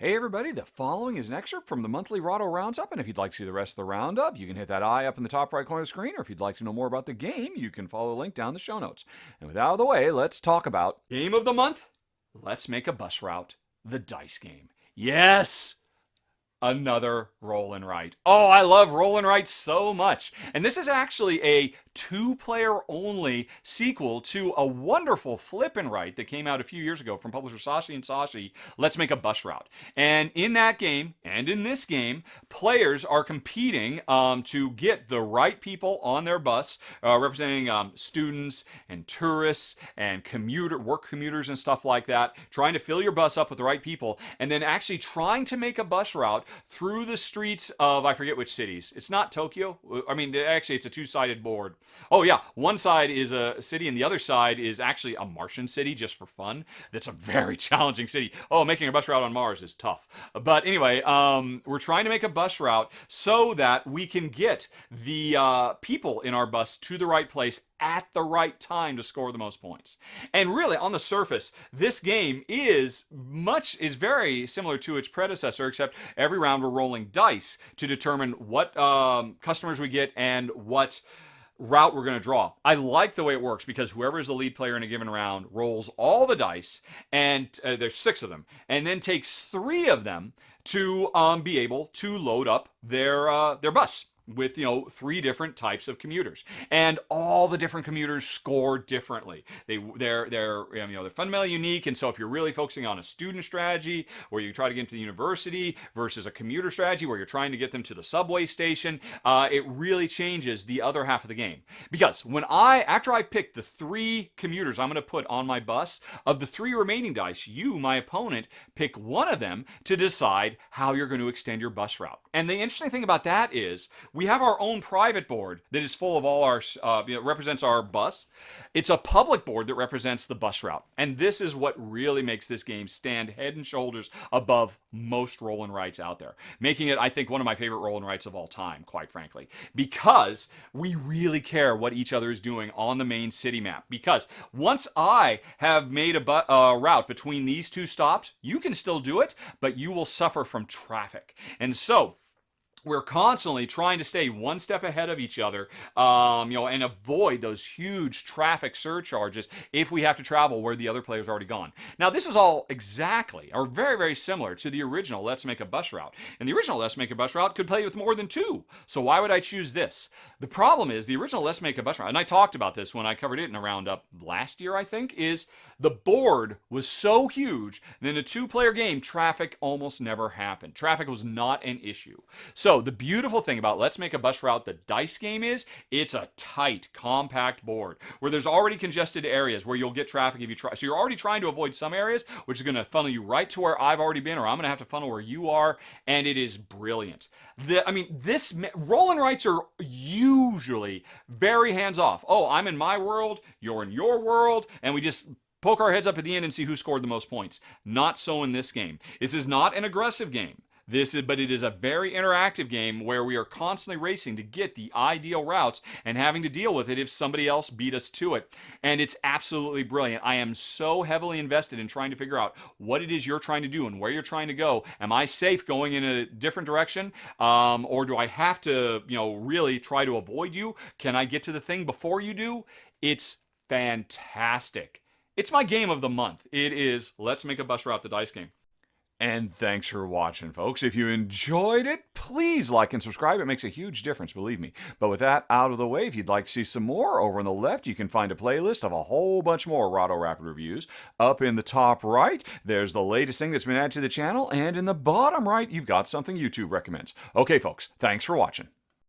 Hey everybody, the following is an excerpt from the monthly Rahdo Roundup, and if you'd like to see the rest of the roundup, you can hit that eye up in the top right corner of the screen, or if you'd like to know more about the game, you can follow the link down in the show notes. And with that out of the way, let's talk about Game of the Month. Let's make a bus route, the dice game. Yes! Another roll and write. Oh, I love roll and write so much. And this is actually a two-player only sequel to a wonderful flip and write that came out a few years ago from publisher Sashi and Sashi, Let's Make a Bus Route. And in that game, and in this game, players are competing to get the right people on their bus, representing students and tourists and work commuters and stuff like that, trying to fill your bus up with the right people, and then actually trying to make a bus route through the streets of, I forget which cities. It's not Tokyo. I mean, actually, it's a two-sided board. Oh, yeah. One side is a city, and the other side is actually a Martian city, just for fun. That's a very challenging city. Oh, making a bus route on Mars is tough. But anyway, we're trying to make a bus route so that we can get the people in our bus to the right place at the right time to score the most points. And really, on the surface, this game is very similar to its predecessor, except every round we're rolling dice to determine what customers we get and what route we're going to draw. I like the way it works because whoever is the lead player in a given round rolls all the dice, and there's 6 of them, and then takes 3 of them to be able to load up their bus with 3 different types of commuters, and all the different commuters score differently. They're fundamentally unique, and so if you're really focusing on a student strategy where you try to get them to the university versus a commuter strategy where you're trying to get them to the subway station, it really changes the other half of the game. Because after I pick the 3 commuters I'm going to put on my bus, of the 3 remaining dice, you, my opponent, pick one of them to decide how you're going to extend your bus route. And the interesting thing about that is we have our own private board that is full of all our, represents our bus. It's a public board that represents the bus route. And this is what really makes this game stand head and shoulders above most roll and writes out there. Making it, I think, one of my favorite roll and writes of all time, quite frankly. Because we really care what each other is doing on the main city map. Because once I have made a route between these 2 stops, you can still do it, but you will suffer from traffic. And so we're constantly trying to stay one step ahead of each other, and avoid those huge traffic surcharges if we have to travel where the other player's already gone. Now, this is all exactly, or very, very similar to the original Let's Make a Bus Route. And the original Let's Make a Bus Route could play with more than 2. So why would I choose this? The problem is the original Let's Make a Bus Route, and I talked about this when I covered it in a roundup last year, I think, is the board was so huge that in a 2-player game, traffic almost never happened. Traffic was not an issue. So the beautiful thing about Let's Make a Bus Route, the dice game, is it's a tight, compact board where there's already congested areas where you'll get traffic if you try. So you're already trying to avoid some areas, which is going to funnel you right to where I've already been, or I'm going to have to funnel where you are, and it is brilliant. This roll and writes are usually very hands-off. Oh, I'm in my world, you're in your world, and we just poke our heads up at the end and see who scored the most points. Not so in this game. This is not an aggressive game. But it is a very interactive game where we are constantly racing to get the ideal routes and having to deal with it if somebody else beat us to it. And it's absolutely brilliant. I am so heavily invested in trying to figure out what it is you're trying to do and where you're trying to go. Am I safe going in a different direction? Or do I have to, really try to avoid you? Can I get to the thing before you do? It's fantastic. It's my game of the month. It is Let's Make a Bus Route, the dice game. And thanks for watching, folks. If you enjoyed it, please like and subscribe. It makes a huge difference, believe me. But with that out of the way, if you'd like to see some more, over on the left, you can find a playlist of a whole bunch more Rahdo Rapid reviews. Up in the top right, there's the latest thing that's been added to the channel. And in the bottom right, you've got something YouTube recommends. Okay, folks, thanks for watching.